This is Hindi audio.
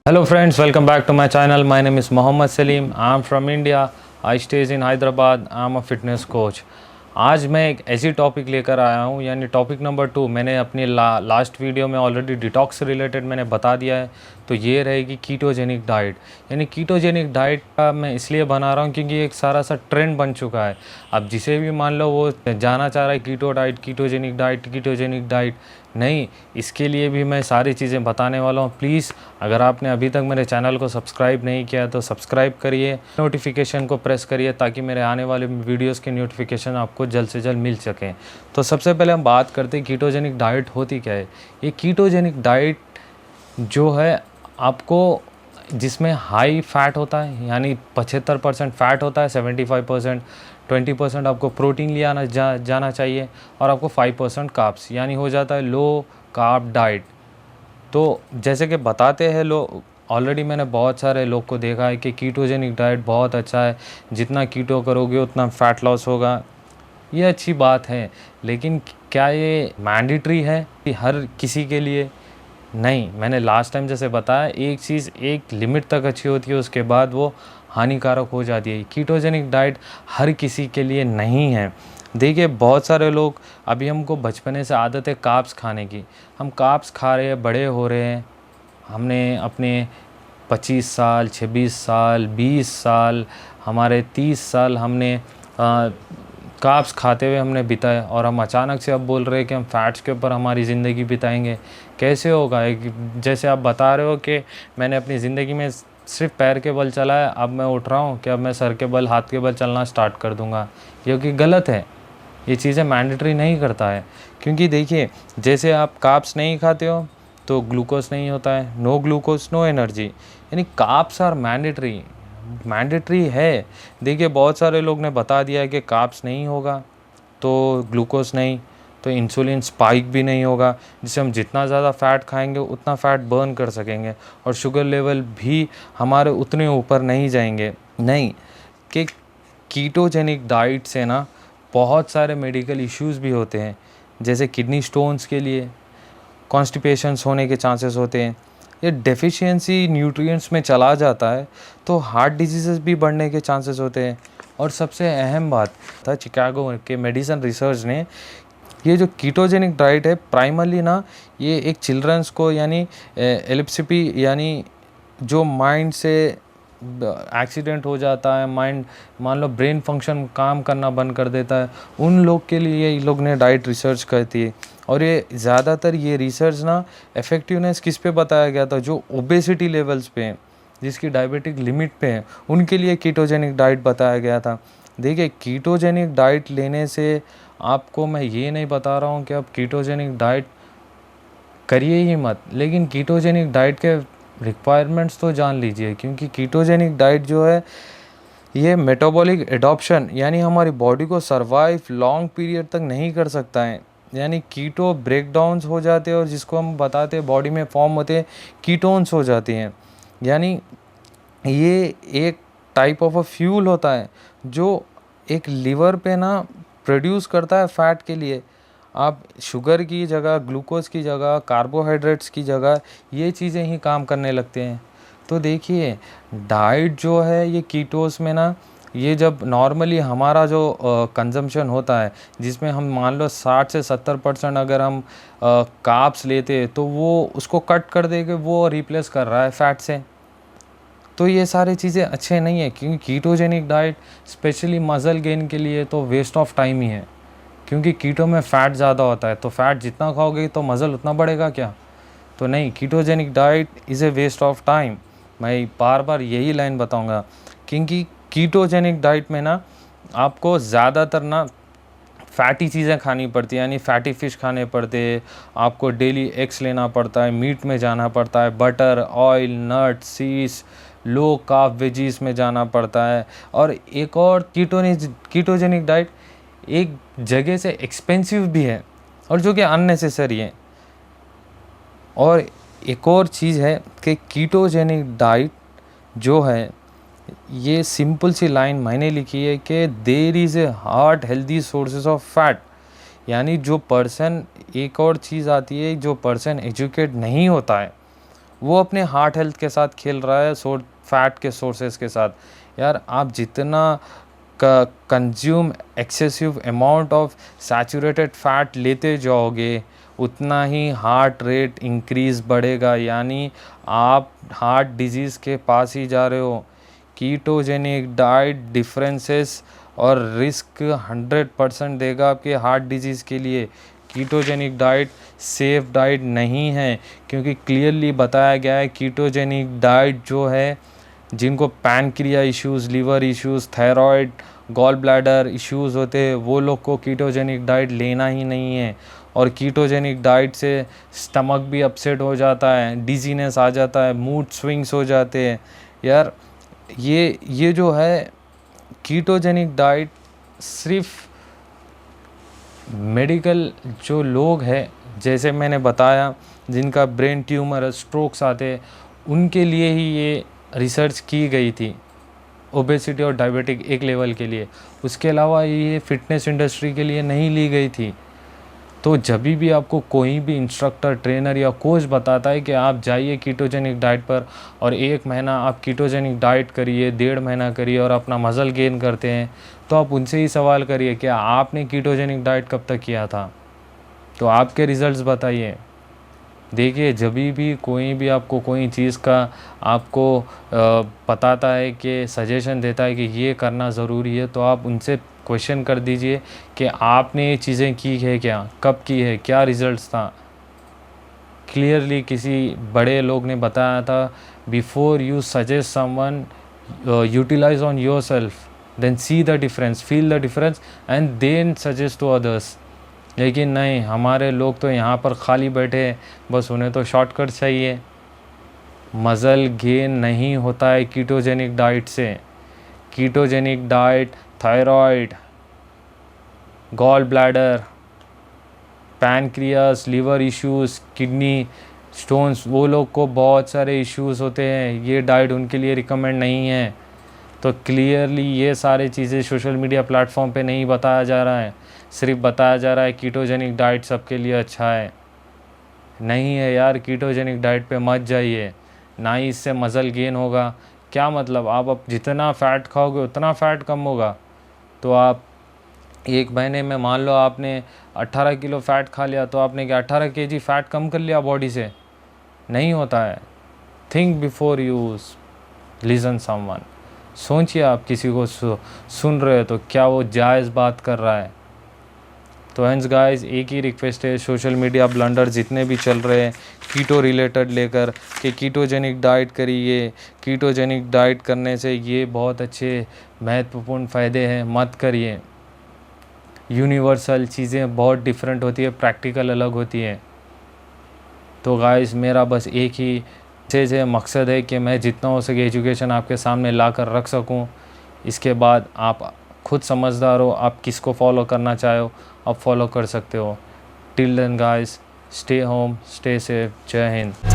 Hello friends, welcome back to my channel. My name is Mohammad Salim. I am from India. I stays in Hyderabad. I am a fitness coach. आज मैं एक ऐसी टॉपिक लेकर आया हूँ, यानी टॉपिक नंबर 2। मैंने अपनी लास्ट वीडियो में ऑलरेडी डिटॉक्स से रिलेटेड मैंने बता दिया है। तो ये रहेगी कीटोजेनिक डाइट। यानी कीटोजेनिक डाइट का मैं इसलिए बना रहा हूँ क्योंकि एक सारा सा ट्रेंड बन चुका है। अब जिसे भी मान लो वो जाना चाह रहा है keto diet, ketogenic diet, ketogenic diet, नहीं, इसके लिए भी मैं सारी चीज़ें बताने वाला हूँ। प्लीज़ अगर आपने अभी तक मेरे चैनल को सब्सक्राइब नहीं किया तो सब्सक्राइब करिए, नोटिफिकेशन को प्रेस करिए ताकि मेरे आने वाले वीडियोस के नोटिफिकेशन आपको जल्द से जल्द मिल सकें। तो सबसे पहले हम बात करते हैं कीटोजेनिक डाइट होती क्या है। ये कीटोजेनिक डाइट जो है आपको जिसमें हाई फैट होता है, यानी 75% फैट होता है, 75%, 20% आपको प्रोटीन लिया जाना चाहिए और आपको 5% कार्ब्स, यानी हो जाता है लो कार्ब डाइट। तो जैसे कि बताते हैं लोग, ऑलरेडी मैंने बहुत सारे लोग को देखा है कि कीटोजेनिक डाइट बहुत अच्छा है, जितना कीटो करोगे उतना फ़ैट लॉस होगा। ये अच्छी बात है, लेकिन क्या ये मैंडेटरी है कि हर किसी के लिए? नहीं, मैंने लास्ट टाइम जैसे बताया, एक चीज़ एक लिमिट तक अच्छी होती है, उसके बाद वो हानिकारक हो जाती है। कीटोजेनिक डाइट हर किसी के लिए नहीं है। देखिए बहुत सारे लोग, अभी हमको बचपने से आदत है कार्ब्स खाने की, हम कार्ब्स खा रहे हैं, बड़े हो रहे हैं। हमने अपने 25 साल, 26 साल, 20 साल, हमारे 30 साल हमने कार्ब्स खाते हुए हमने बिताए, और हम अचानक से अब बोल रहे हैं कि हम फैट्स के ऊपर हमारी ज़िंदगी बिताएंगे। कैसे होगा? एक जैसे आप बता रहे हो कि मैंने अपनी ज़िंदगी में सिर्फ पैर के बल चला है, अब मैं उठ रहा हूँ कि अब मैं सर के बल, हाथ के बल चलना स्टार्ट कर दूँगा, क्योंकि गलत है। ये चीज़ें मैंडेटरी नहीं करता है। क्योंकि देखिए, जैसे आप कार्ब्स नहीं खाते हो तो ग्लूकोज नहीं होता है, नो ग्लूकोज नो एनर्जी, यानी कार्ब्स आर मैंडेटरी है। देखिए बहुत सारे लोग ने बता दिया है कि कार्ब्स नहीं होगा तो ग्लूकोज नहीं, तो इंसुलिन स्पाइक भी नहीं होगा, जिससे हम जितना ज़्यादा फ़ैट खाएंगे उतना फ़ैट बर्न कर सकेंगे, और शुगर लेवल भी हमारे उतने ऊपर नहीं जाएंगे। नहीं, कि कीटोजेनिक डाइट से ना बहुत सारे मेडिकल इश्यूज़ भी होते हैं, जैसे किडनी स्टोन्स के लिए कॉन्स्टिपेशंस होने के चांसेस होते हैं। ये डेफिशिएंसी न्यूट्रिएंट्स में चला जाता है तो हार्ट डिजीज़ेस भी बढ़ने के चांसेस होते हैं। और सबसे अहम बात था, चिकागो के मेडिसिन रिसर्च ने, ये जो कीटोजेनिक डाइट है प्राइमरली ना, ये एक चिल्ड्रंस को, यानी एपिलेप्सी, यानी जो माइंड से एक्सीडेंट हो जाता है, माइंड मान लो ब्रेन फंक्शन काम करना बंद कर देता है, उन लोग के लिए ये लोग ने डाइट रिसर्च करती है। और ये ज़्यादातर ये रिसर्च ना इफ़ेक्टिवनेस किस पे बताया गया था, जो ओबेसिटी लेवल्स पे हैं, जिसकी डायबिटिक लिमिट पे है, उनके लिए कीटोजेनिक डाइट बताया गया था। देखिए कीटोजेनिक डाइट लेने से आपको मैं ये नहीं बता रहा हूँ कि आप कीटोजेनिक डाइट करिए ही मत, लेकिन कीटोजेनिक डाइट के रिक्वायरमेंट्स तो जान लीजिए। क्योंकि कीटोजेनिक डाइट जो है ये मेटाबॉलिक एडॉप्शन, यानी हमारी बॉडी को सर्वाइव लॉन्ग पीरियड तक नहीं कर सकता है। यानी कीटो ब्रेकडाउन्स हो जाते हैं, और जिसको हम बताते हैं बॉडी में फॉर्म होते हैं कीटोन्स हो जाती हैं। यानी ये एक टाइप ऑफ अ फ्यूल होता है जो एक लीवर पे ना प्रोड्यूस करता है फैट के लिए। आप शुगर की जगह, ग्लूकोज की जगह, कार्बोहाइड्रेट्स की जगह ये चीज़ें ही काम करने लगते हैं। तो देखिए डाइट जो है ये कीटोस में ना, ये जब नॉर्मली हमारा जो कंजम्पशन होता है, जिसमें हम मान लो 60 से 70% अगर हम कार्ब्स लेते हैं, तो वो उसको कट कर देके वो रिप्लेस कर रहा है फैट से। तो ये सारी चीज़ें अच्छे नहीं है, क्योंकि ketogenic diet specially muscle gain के लिए तो वेस्ट ऑफ टाइम ही है। क्योंकि कीटो में फ़ैट ज़्यादा होता है, तो फ़ैट जितना खाओगे तो मसल उतना बढ़ेगा क्या? तो नहीं, ketogenic diet is a waste of time. मैं बार बार यही लाइन बताऊंगा, क्योंकि कीटोजेनिक डाइट में ना आपको ज़्यादातर ना फैटी चीज़ें खानी पड़ती है, यानी फैटी फ़िश खाने पड़ते हैं, आपको डेली एग्स लेना पड़ता है, मीट में जाना पड़ता है, बटर, ऑयल, नट, सीड्स, लो कार्ब वेजीज में जाना पड़ता है। और एक और कीटोजेनिक डाइट एक जगह से एक्सपेंसिव भी है, और जो कि अननेसेसरी है। और एक और चीज़ है कि कीटोजेनिक डाइट जो है, ये सिंपल सी लाइन मैंने लिखी है कि there is a heart healthy sources of fat. यानी जो पर्सन, एक और चीज़ आती है, जो पर्सन एजुकेट नहीं होता है वो अपने हार्ट हेल्थ के साथ खेल रहा है, फैट के सोर्सेज के साथ। यार आप जितना consume excessive amount of saturated fat लेते जाओगे, उतना ही हार्ट रेट इंक्रीज़ बढ़ेगा, यानी आप हार्ट डिजीज़ के पास ही जा रहे हो। कीटोजेनिक डाइट डिफरेंसेस और रिस्क 100% देगा आपके हार्ट डिजीज़ के लिए। कीटोजेनिक डाइट सेफ डाइट नहीं है, क्योंकि क्लियरली बताया गया है कीटोजेनिक डाइट जो है, जिनको pancreas issues, liver issues, thyroid, gall bladder issues होते हैं, वो लोग को कीटोजेनिक डाइट लेना ही नहीं है। और कीटोजेनिक डाइट से स्टमक भी अपसेट हो जाता है, डिजीनेस आ जाता है, मूड स्विंग्स हो जाते हैं। यार ये जो है कीटोजेनिक डाइट सिर्फ मेडिकल जो लोग हैं, जैसे मैंने बताया, जिनका ब्रेन ट्यूमर, स्ट्रोक्स आते हैं, उनके लिए ही ये रिसर्च की गई थी, ओबेसिटी और डायबिटिक एक लेवल के लिए। उसके अलावा ये फिटनेस इंडस्ट्री के लिए नहीं ली गई थी। तो जब भी आपको कोई भी इंस्ट्रक्टर, ट्रेनर या कोच बताता है कि आप जाइए कीटोजेनिक डाइट पर और 1 महीना आप कीटोजेनिक डाइट करिए, 1.5 महीना करिए और अपना मसल गेन करते हैं, तो आप उनसे ही सवाल करिए कि आपने कीटोजेनिक डाइट कब तक किया था, तो आपके रिज़ल्ट्स बताइए। देखिए, जब भी कोई भी आपको कोई चीज़ का आपको बताता है कि सजेशन देता है कि ये करना ज़रूरी है, तो आप उनसे क्वेश्चन कर दीजिए कि आपने ये चीज़ें की है क्या, कब की है, क्या रिज़ल्ट्स था। क्लियरली किसी बड़े लोग ने बताया था, before you suggest someone, utilize on yourself, then see the difference, feel the difference and then suggest to others. लेकिन नहीं, हमारे लोग तो यहाँ पर खाली बैठे हैं, बस उन्हें तो शॉर्टकट चाहिए। मसल गेन नहीं होता है कीटोजेनिक डाइट से। Ketogenic diet thyroid, gall bladder, pancreas, liver issues, kidney stones, वो लोग को बहुत सारे इश्यूज़ होते हैं, ये डाइट उनके लिए रिकमेंड नहीं है। तो क्लियरली ये सारी चीज़ें सोशल मीडिया प्लेटफॉर्म पे नहीं बताया जा रहा है, सिर्फ बताया जा रहा है कीटोजेनिक डाइट सबके लिए अच्छा है। नहीं है यार, कीटोजेनिक डाइट पे मत जाइए, ना ही इससे मसल गेन होगा। क्या मतलब, आप अब जितना फ़ैट खाओगे उतना फ़ैट कम होगा। तो आप 1 महीने में मान लो आपने 18 किलो फ़ैट खा लिया, तो आपने क्या 18 केजी फ़ैट कम कर लिया बॉडी से? नहीं होता है। Think before you listen someone. सोचिए, आप किसी को सुन रहे हो तो क्या वो जायज़ बात कर रहा है। तो हेंस गाइस, एक ही रिक्वेस्ट है, सोशल मीडिया ब्लंडर जितने भी चल रहे हैं कीटो रिलेटेड लेकर, कि कीटोजेनिक डाइट करिए, कीटोजेनिक डाइट करने से ये बहुत अच्छे महत्वपूर्ण फ़ायदे हैं, मत करिए। यूनिवर्सल चीज़ें बहुत डिफरेंट होती है, प्रैक्टिकल अलग होती है। तो गाइस, मेरा बस एक ही मैसेज है, मकसद है कि मैं जितना हो सके एजुकेशन आपके सामने ला कर रख सकूं। इसके बाद आप खुद समझदार हो, आप किसको फॉलो करना चाहो आप फॉलो कर सकते हो। Till then guys, stay home, stay safe, जय हिंद।